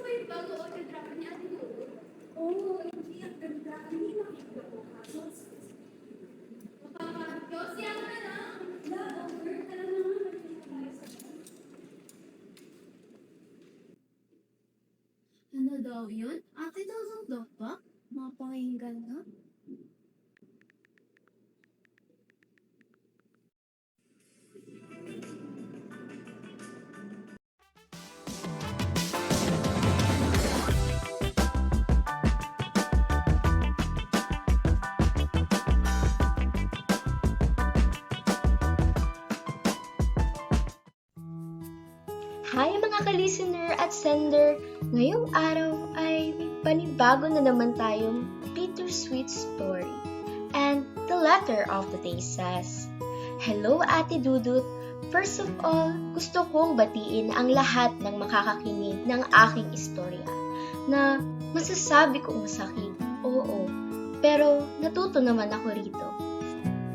ba yung bago autograph niya? Oo, hindi ang ganda. Hindi makikita ko. Josie, ako na lang. Over. Alam mo naman, magkita tayo sa ano daw yun? Ate daw ng dokpa? Mga pakinggan na? Hi mga ka-listener at sender! Ngayong araw ay may panibago na naman tayong bittersweet story. And the letter of the day says, Hello Ate Dudut! First of all, gusto kong batiin ang lahat ng makakakinig ng aking istorya na masasabi kong masakit, oo, pero natuto naman ako rito.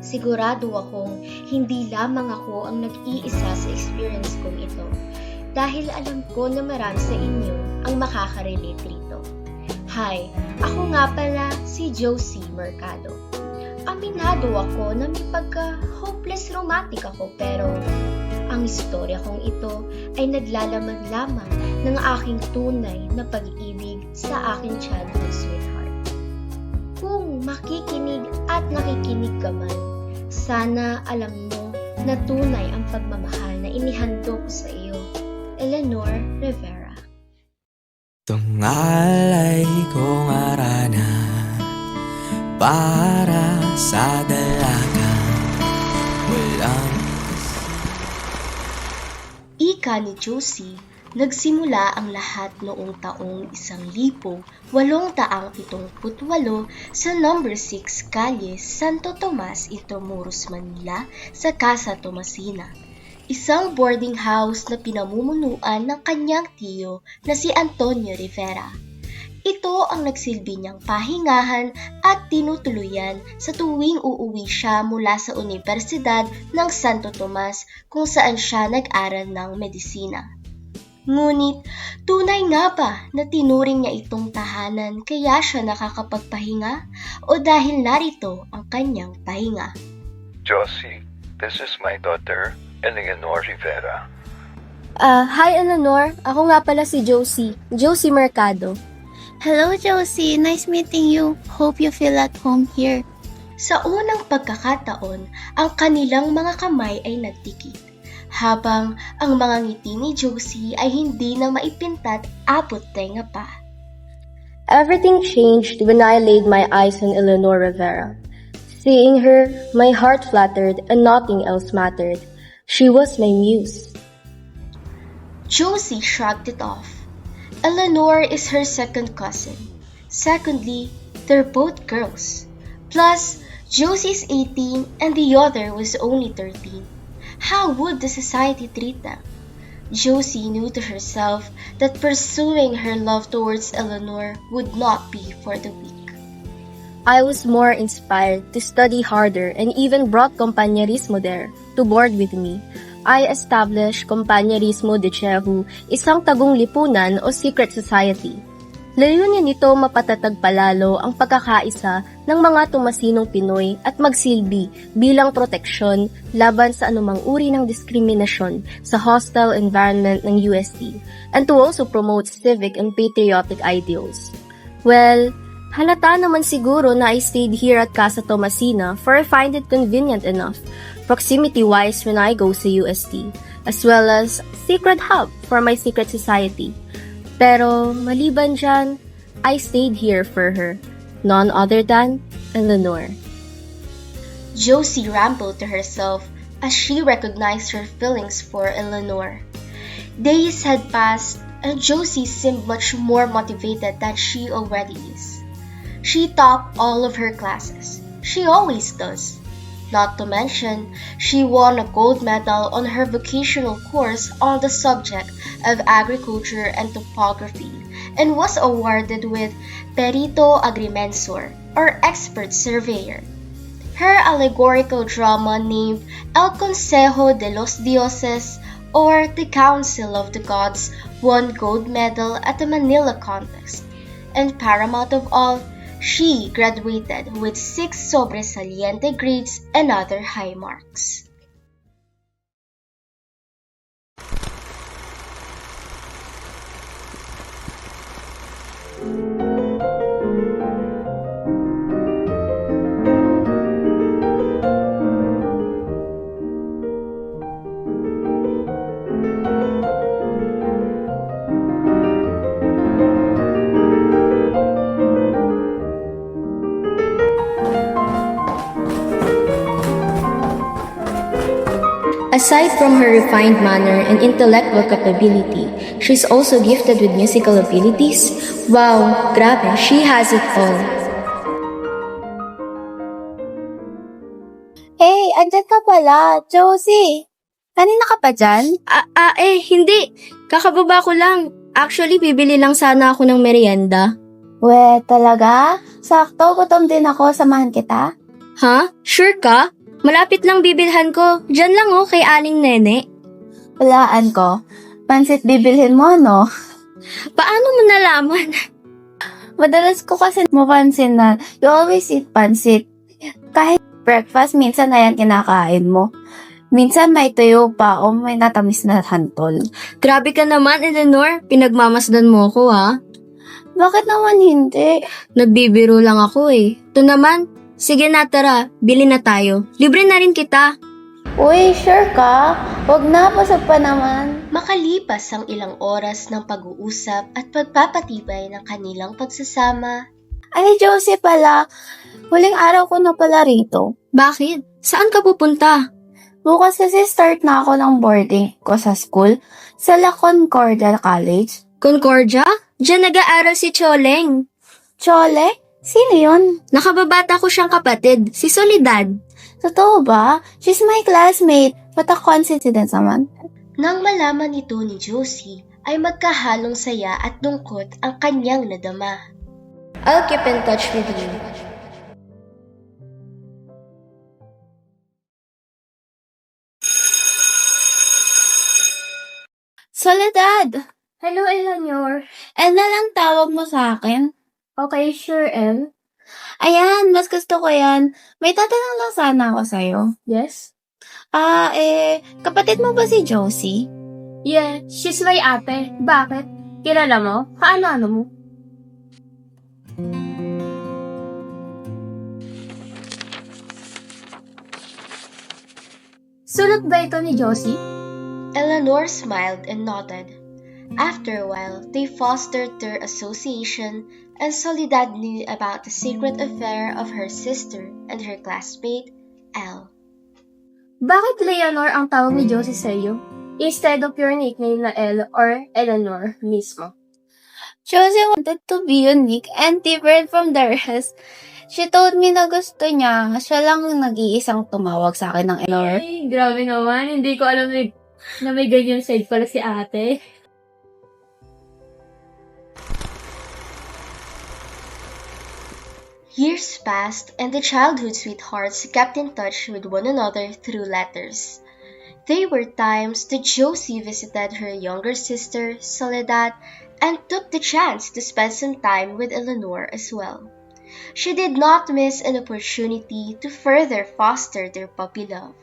Sigurado akong hindi lamang ako ang nag-iisa sa experience kong ito. Dahil alam ko na marami sa inyo ang makaka-relate rito. Hi, ako nga pala si Josie Mercado. Aminado ako na may pagka-hopeless romantic ako pero ang istorya kong ito ay naglalaman lamang ng aking tunay na pag-ibig sa aking childhood sweetheart. Kung makikinig at nakikinig ka man, sana alam mo na tunay ang pagmamahal na inihandog ko sa iyo. Eleanor Rivera. Itong alay kong arana para sa dalaga walang Ika ni Josie, nagsimula ang lahat noong taong 1878 sa number 6 Calle Santo Tomas, Intramuros, Manila sa Casa Tomasina. Isang boarding house na pinamumunuan ng kanyang tiyo na si Antonio Rivera. Ito ang nagsilbi niyang pahingahan at tinutuluyan sa tuwing uuwi siya mula sa Universidad ng Santo Tomas kung saan siya nag-aral ng medisina. Ngunit tunay nga ba na tinuring niya itong tahanan kaya siya nakakapagpahinga o dahil narito ang kanyang pahinga? Josie, this is my daughter, Eleanor Rivera. Hi Eleanor, ako nga pala si Josie Mercado. Hello Josie, nice meeting you. Hope you feel at home here. Sa unang pagkakataon, ang kanilang mga kamay ay nagdikit, habang ang mga ngiti ni Josie ay hindi na maipintat abot tenga pa. Everything changed when I laid my eyes on Eleanor Rivera. Seeing her, my heart flattered and nothing else mattered. She was my muse. Josie shrugged it off. Eleanor is her second cousin. Secondly, they're both girls. Plus, Josie's 18 and the other was only 13. How would the society treat them? Josie knew to herself that pursuing her love towards Eleanor would not be for the weak. I was more inspired to study harder and even brought Compañerismo there to board with me. I established Compañerismo de Jehu, isang tagong lipunan o secret society. Layunin nito mapatatag palalo ang pagkakaisa ng mga tumasinong Pinoy at magsilbi bilang proteksyon laban sa anumang uri ng diskriminasyon sa hostile environment ng UST and to also promote civic and patriotic ideals. Well, halata naman siguro na I stayed here at Casa Tomasina for I find it convenient enough, proximity-wise when I go sa UST, as well as secret hub for my secret society. Pero maliban dyan, I stayed here for her, none other than Eleanor. Josie rambled to herself as she recognized her feelings for Eleanor. Days had passed and Josie seemed much more motivated than she already is. She topped all of her classes. She always does. Not to mention, she won a gold medal on her vocational course on the subject of agriculture and topography and was awarded with Perito Agrimensor or expert surveyor. Her allegorical drama named El Consejo de los Dioses or the Council of the Gods won gold medal at the Manila contest. And paramount of all, she graduated with 6 sobresaliente grades and other high marks. Aside from her refined manner and intellectual capability, she's also gifted with musical abilities. Wow, grabe, she has it all. Hey, andyan ka pala, Josie. Kanina ka pa dyan? Hindi. Kakababa ko lang. Actually, bibili lang sana ako ng merienda. We, talaga? Sakto, gutom din ako. Samahan kita? Ha? Sure ka? Malapit lang bibilhan ko. Diyan lang kay Aling Nene. Walaan ko. Pansit bibilhin mo, no? Paano mo nalaman? Madalas ko kasi mapansin na you always eat pansit. Kahit breakfast, minsan na yan kinakain mo. Minsan may tuyo pa o may natamis na hantol. Grabe ka naman, Eleanor. Pinagmamasdan mo ko, ha? Bakit naman hindi? Nagbibiro lang ako Ito naman, sige na tara, bili na tayo. Libre na rin kita. Uy, sure ka? Huwag na, pasok pa naman. Makalipas ang ilang oras ng pag-uusap at pagpapatibay ng kanilang pagsasama, Ay, Josie pala. Huling araw ko na pala rito. Bakit? Saan ka pupunta? Bukas kasi start na ako ng boarding ko sa school sa La Concordia College. Concordia? Diyan nag-aaral si Choleng. Chole? Sino yun? Nakababata ko siyang kapatid, si Soledad. Totoo ba? She's my classmate. What a coincidence naman. nang malaman ito ni Josie, ay magkahalong saya at lungkot ang kanyang nadama. I'll keep in touch with you. Soledad! Hello, Eleanor. El na lang tawag mo sa akin. Okay, sure, El. Ayan, mas gusto ko yan. May tatanong lang sana ako sa'yo. Yes? Kapatid mo ba si Josie? Yeah, she's my ate. Bakit? Kilala mo? Kaano-ano mo? Sulat ba ito ni Josie? Eleanor smiled and nodded. After a while, they fostered their association, and Soledad knew about the secret affair of her sister and her classmate, Elle. Bakit Leonor ang tawag ni Josie sa'yo? Instead of your nickname na Elle or Eleanor mismo. Josie wanted to be unique and different from the rest. She told me na gusto niya. Siya lang ang nag-iisang tumawag sa akin ng Eleanor. Ay, grabe naman. Hindi ko alam na may ganyan side pala si ate. Years passed, and the childhood sweethearts kept in touch with one another through letters. There were times that Josie visited her younger sister, Soledad, and took the chance to spend some time with Eleanor as well. She did not miss an opportunity to further foster their puppy love,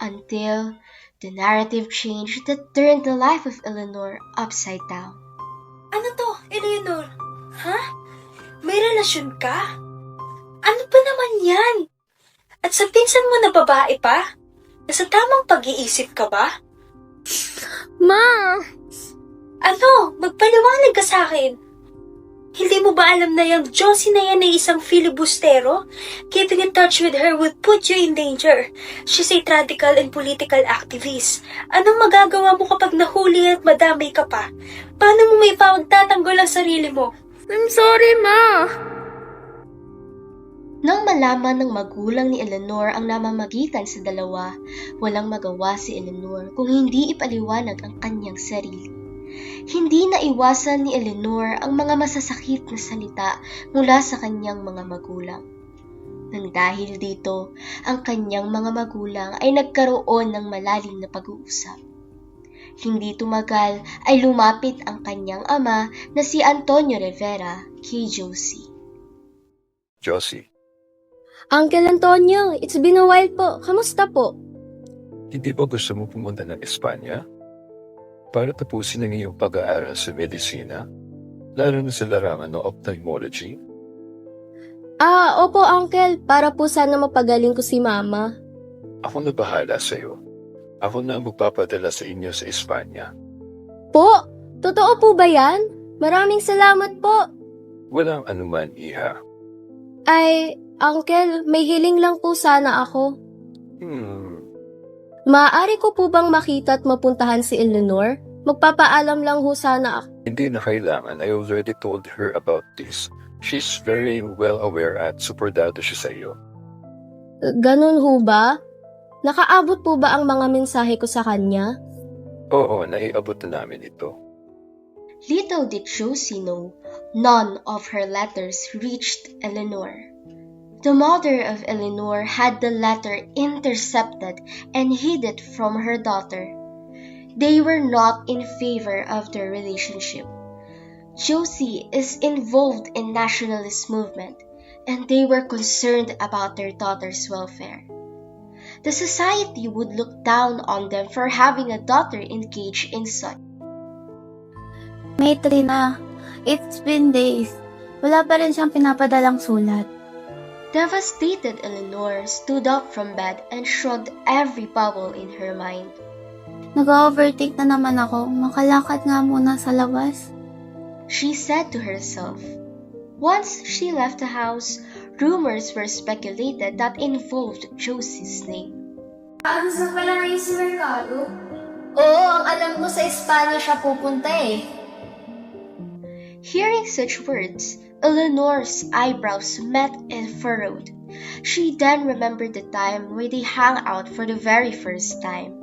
until the narrative changed that turned the life of Eleanor upside down. Ano to, Eleanor? Ha? May relasyon ka? Ano ba naman yan? At sa pinsan mo na babae pa? Nasa tamang pag-iisip ka ba? Ma! Ano? Magpaliwanag ka sa akin. Hindi mo ba alam na yung Josie na yan ay isang filibustero? Keeping in touch with her would put you in danger. She's a radical and political activist. Anong magagawa mo kapag nahuli at madamay ka pa? Paano mo may pagtatanggol ang sarili mo? I'm sorry, Ma! Nang malaman ng magulang ni Eleanor ang namamagitan sa dalawa, walang magawa si Eleanor kung hindi ipaliwanag ang kanyang sarili. Hindi naiwasan ni Eleanor ang mga masasakit na salita mula sa kanyang mga magulang. Nang dahil dito, ang kanyang mga magulang ay nagkaroon ng malalim na pag-uusap. Hindi tumagal ay lumapit ang kanyang ama na si Antonio Rivera kay Josie. Josie, Uncle Antonio, it's been a while po. Kamusta po? hindi ba gusto mo pumunta ng Espanya? Para tapusin ang iyong pag-aaral sa medisina? Lalo na sa larangan ng ophthalmology? Opo Uncle. Para po sana mapagaling ko si Mama. Ako na bahala sa'yo. Ako na ang magpapadala sa inyo sa Espanya. Po? Totoo po ba yan? Maraming salamat po. Walang anuman, iha. Ay, Uncle, may hiling lang po sana ako. Maaari ko po bang makita at mapuntahan si Eleanor? Magpapaalam lang ho sana ako. Hindi na kailangan. I already told her about this. She's very well aware at supportado siya sa iyo. Ganun ho ba? Nakaabot po ba ang mga mensahe ko sa kanya? Oo, naiabot na namin ito. Little did Josie know, none of her letters reached Eleanor. The mother of Eleanor had the letter intercepted and hid it from her daughter. They were not in favor of their relationship. Josie is involved in nationalist movement, and they were concerned about their daughter's welfare. The society would look down on them for having a daughter engaged in such. Matrina, it's been days. Wala pa rin siyang pinapadalang sulat. Devastated, Eleanor stood up from bed and shrugged every bubble in her mind. Nag-overthink na naman ako. Makalakad nga muna sa labas. She said to herself. Once she left the house, rumors were speculated that involved Josie's name. Saan pala ngayon si Mercado? Oo, ang alam ko sa Espanya siya pupunta eh. Hearing such words, Eleanor's eyebrows met and furrowed. She then remembered the time when they hung out for the very first time.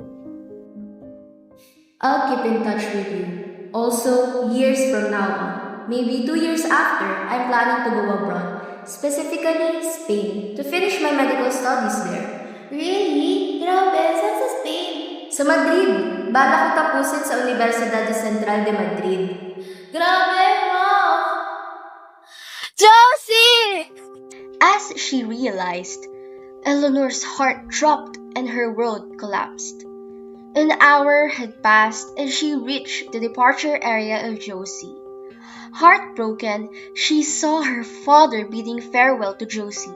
I'll keep in touch with you. Also, years from now on, maybe 2 years after, I'm planning to go abroad, specifically Spain, to finish my medical studies there. Really? Grabe, saan sa Spain? Sa Madrid, bala ko tapusin sa Universidad de Central de Madrid. Grabe, wow! Josie! As she realized, Eleanor's heart dropped and her world collapsed. An hour had passed and she reached the departure area of Josie. Heartbroken, she saw her father bidding farewell to Josie,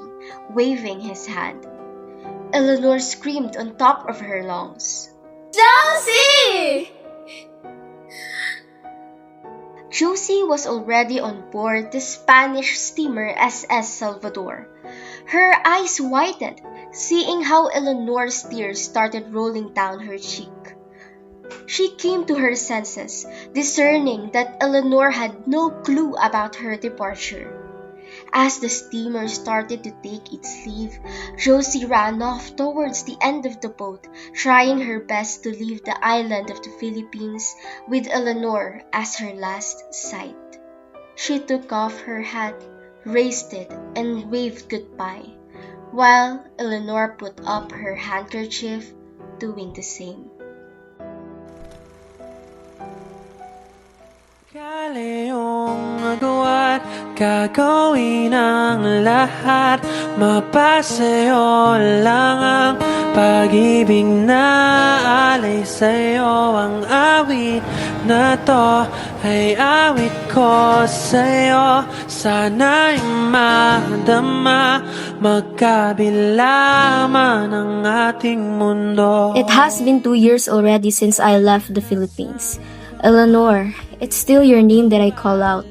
waving his hand. Eleanor screamed on top of her lungs. Josie! Josie was already on board the Spanish steamer SS Salvador. Her eyes widened, seeing how Eleanor's tears started rolling down her cheek. She came to her senses, discerning that Eleanor had no clue about her departure. As the steamer started to take its leave, Josie ran off towards the end of the boat, trying her best to leave the island of the Philippines with Eleanor as her last sight. She took off her hat, raised it, and waved goodbye, while Eleanor put up her handkerchief, doing the same. Kaya iyong magawa't gagawin ang lahat. Mapasayo lang ang pag-ibig na alay sa'yo. Ang awit na to ay awit ko sa'yo. Sana'y madama, magkabila man ang ating mundo. It has been 2 years already since I left the Philippines. Eleanor, it's still your name that I call out.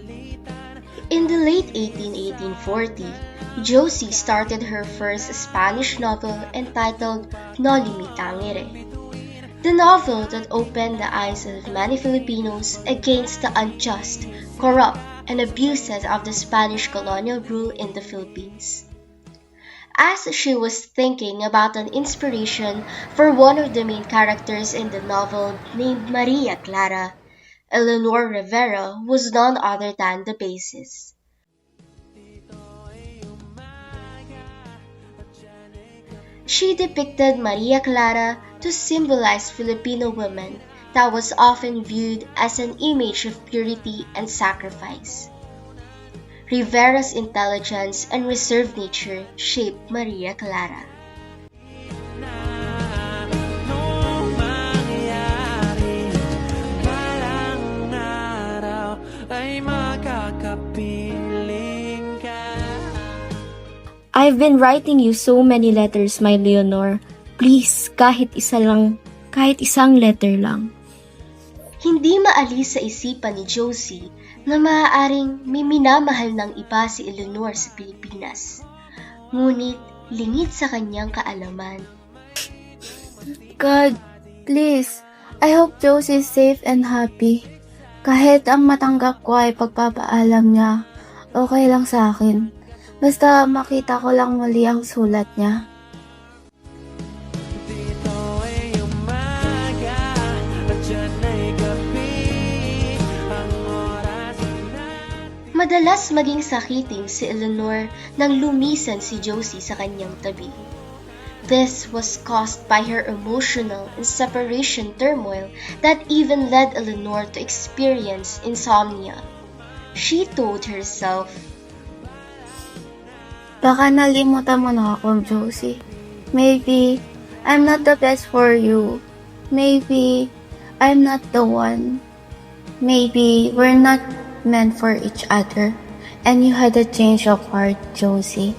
In the late 1840, Josie started her first Spanish novel entitled No Limitangere. The novel that opened the eyes of many Filipinos against the unjust, corrupt, and abuses of the Spanish colonial rule in the Philippines. As she was thinking about an inspiration for one of the main characters in the novel named Maria Clara, Eleanor Rivera was none other than the basis. She depicted Maria Clara to symbolize Filipino women, that was often viewed as an image of purity and sacrifice. Rivera's intelligence and reserved nature shaped Maria Clara. Nung mangyari, balang araw ay makakapiling ka. I've been writing you so many letters, my Leonor. Please, kahit isang letter lang. Hindi maalis sa isipan ni Josie na maaaring may minamahal ng iba si Eleanor sa Pilipinas. Ngunit lingid sa kanyang kaalaman. God, please, I hope Josie is safe and happy. Kahit ang matanggap ko ay pagpapaalam niya, okay lang sa akin. Basta makita ko lang muli ang sulat niya. Dito ay umaga at dyan ay gabi. Ang oras na Madalas maging sakitin si Eleanor nang lumisan si Josie sa kanyang tabi. This was caused by her emotional and separation turmoil that even led Eleanor to experience insomnia. She told herself, Baka nalimutan mo na ako, Josie. Maybe I'm not the best for you. Maybe I'm not the one. Maybe we're not meant for each other. And you had a change of heart, Josie.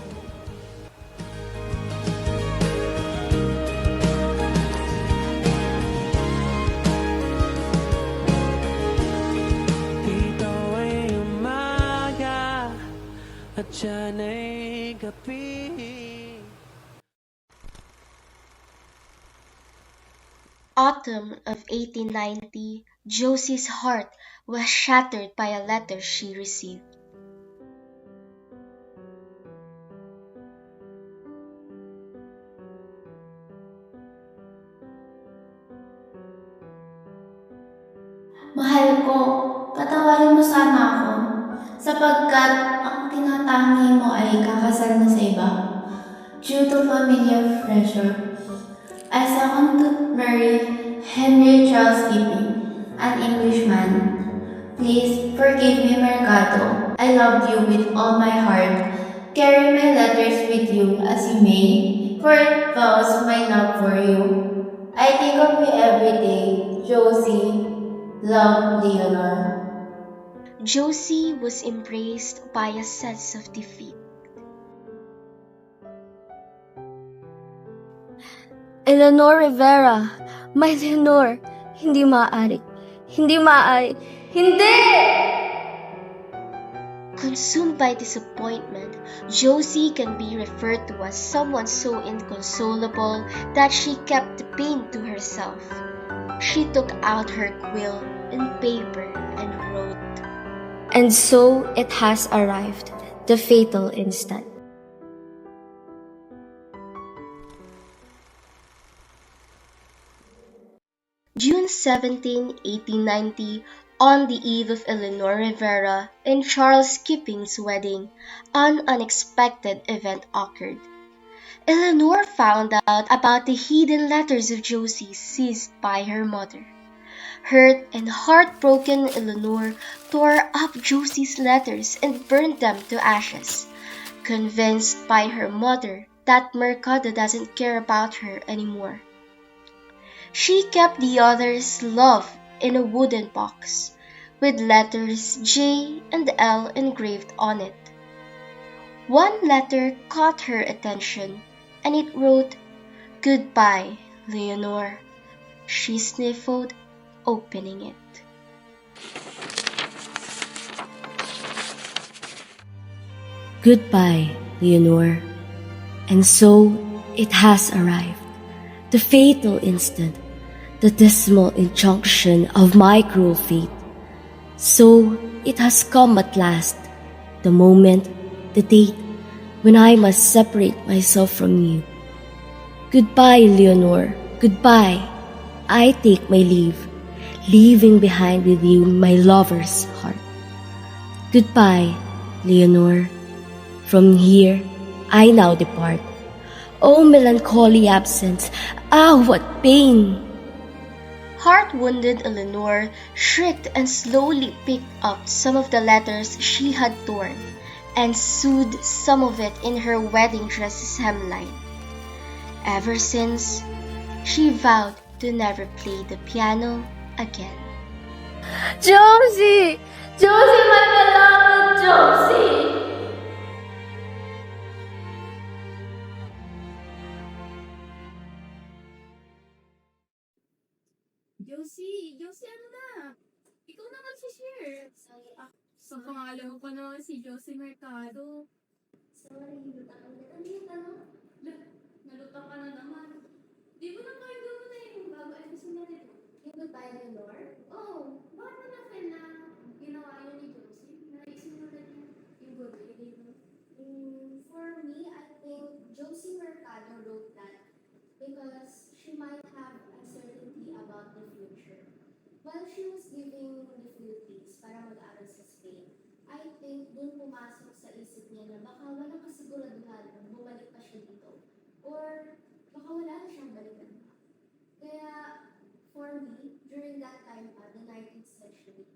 Dito ay umaga at dyan ay gabi. Autumn of 1890, Josie's heart was shattered by a letter she received. Mahal ko, patawarin mo sana ako, sapagkat ang tinatangi mo ay kakasal na sa iba. Due to familiar pressure, I second to marry Henry Charles Kipping, an Englishman. Please forgive me, Mercado. I loved you with all my heart. Carry my letters with you as you may, for it vows my love for you. I think of you every day, Josie. Love, Leonor. Josie was embraced by a sense of defeat. Eleanor Rivera, my Leonor, hindi maaari. Consumed by disappointment, Josie can be referred to as someone so inconsolable that she kept the pain to herself. She took out her quill and paper and wrote, And so it has arrived, the fatal instant. June 17, 1890, on the eve of Eleanor Rivera and Charles Kipping's wedding, an unexpected event occurred. Eleanor found out about the hidden letters of Josie seized by her mother. Hurt and heartbroken, Eleanor tore up Josie's letters and burned them to ashes, convinced by her mother that Mercado doesn't care about her anymore. She kept the others' love in a wooden box, with letters J and L engraved on it. One letter caught her attention, and it wrote, "Goodbye, Leonor." She sniffled, opening it. Goodbye, Leonor. And so it has arrived, the fatal instant, the dismal injunction of my cruel fate. So it has come at last, the moment, the date, when I must separate myself from you. Goodbye, Leonor, goodbye. I take my leave, leaving behind with you my lover's heart. Goodbye, Leonor. From here, I now depart. Oh, melancholy absence! Ah, what pain! Heart-wounded Eleanor shrieked and slowly picked up some of the letters she had torn and sewed some of it in her wedding dress's hemline. Ever since, she vowed to never play the piano again. Josie! Josie, my beloved Josie! Josie, ano na? Ikaw na mag-share. Sorry, sa pangalan mo pa naman si Josie Mercado. Sorry, lutang ulit. Ano yung tanong? Nalutang ka na naman. Di mo na kayo gawin na yung bago episode na nito. Yung goodbye ni Lord? Oh, bakit na natin na ginawa yun ni Josie? Naisip mo na yung goodbye, di ba? For me, I think Josie Mercado wrote that because she might have uncertainty about the future. While she was leaving the Philippines para mag-aral sa Spain, I think dun pumasok sa isip niya na baka walang kasiguraduhan kung bumalik pa siya dito. Or baka wala na siyang balikan pa. Kaya for me, during that time pa, the 19th century,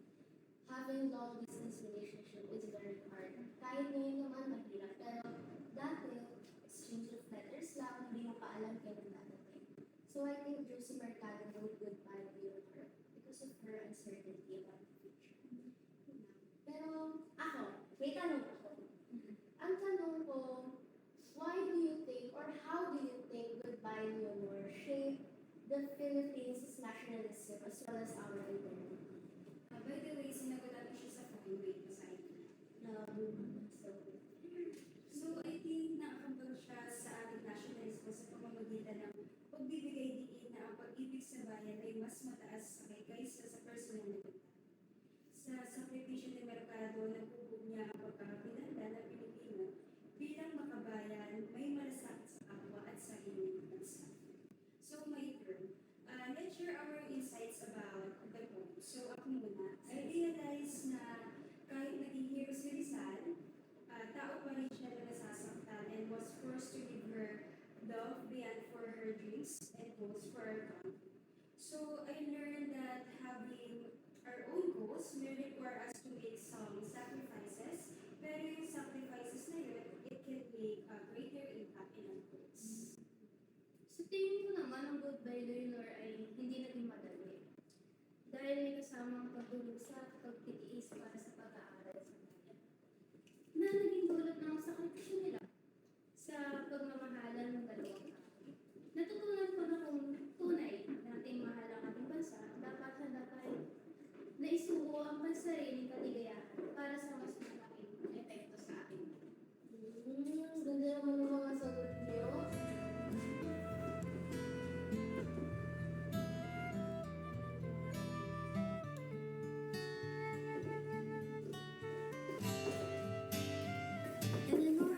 having long-distance relationship is very hard. Kahit ngayon naman mahirap, pero dati, exchange of letters lang, hindi mo pa alam kailan dadating. So I think Josie Mercado wrote goodbye to her because of her uncertainty about the future. Pero ako, may tanong ako. Ang tanong ko, why do you think or how do you think Goodbye Leonor shaped the Philippines' nationalism as well as our identity? By the way, sinagot natin siya sa freeway pasay. So, I think nakakambag siya sa ating nationalismo sa pamamagitan ng pagbibigay diin na ang pag-ibig sa bayan ay mas mataas kaysa sa personal na kita. Sa sakripisyo ni Mercado, nagubog niya ang pagkakapinanda ng Pilipino bilang makabayan, may malasakit sa kapwa at sa inyong bansa. So, my turn. Let's share our insights about the poem. So, ako muna. I realized na kahit naging hero si Rizal, tao pa rin siya na nasasaktan and was forced to give her love beyond for her dreams and goals for our country. So, I learned that having our own goals may require us to make some sacrifices, pero yung sacrifices na yun, it can make a greater impact in our goals. Sa tingin ko naman, ang Goodbye Leonor ay hindi naging madali. Dahil may kasamang pagdurusa at pagtitiis para sa pag-aaral sa kanya. Na naging dulot ng sakripisyo nila sa pagmamahalan ng dalawang tao. Natutunan ko na kung tunay nating mahal ang ating bansa, dapat handa tayo na isuko ang pansariling kaligayahan para sa mas malaking epekto sa ating bansa. Ganda naman ng mga sagot niyo. Eleanor.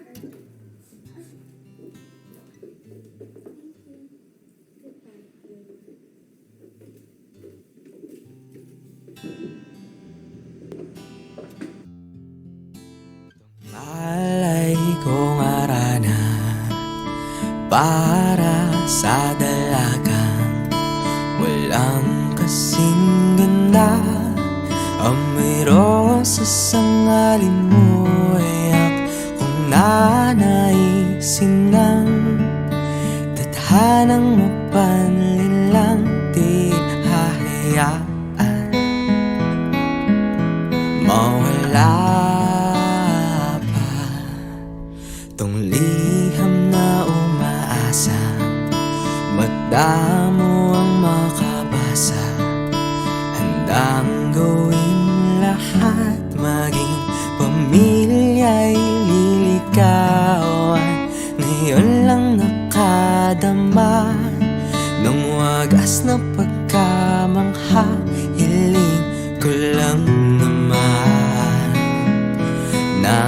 Alay kong arana para sa dalagang walang kasing ganda. Amoy rosas ang alin mo ayak kung nanaisin lang. Tadhanang mapanlin lang di hahayaan mawala pa tong liham na umaasa. Magdamo ang makabasa, handang gawin lahat, maging pamilya'y liligawan. Ngayon lang nakadama ng wagas na pagkamangha. Hiling ko lang naman na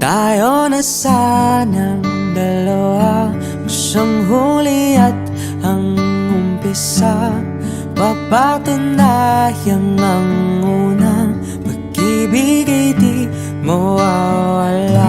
tayo na sanang dalawa, siyang huli at ang umpisa. Papatunayang ang unang pag-ibig ay di mawawala.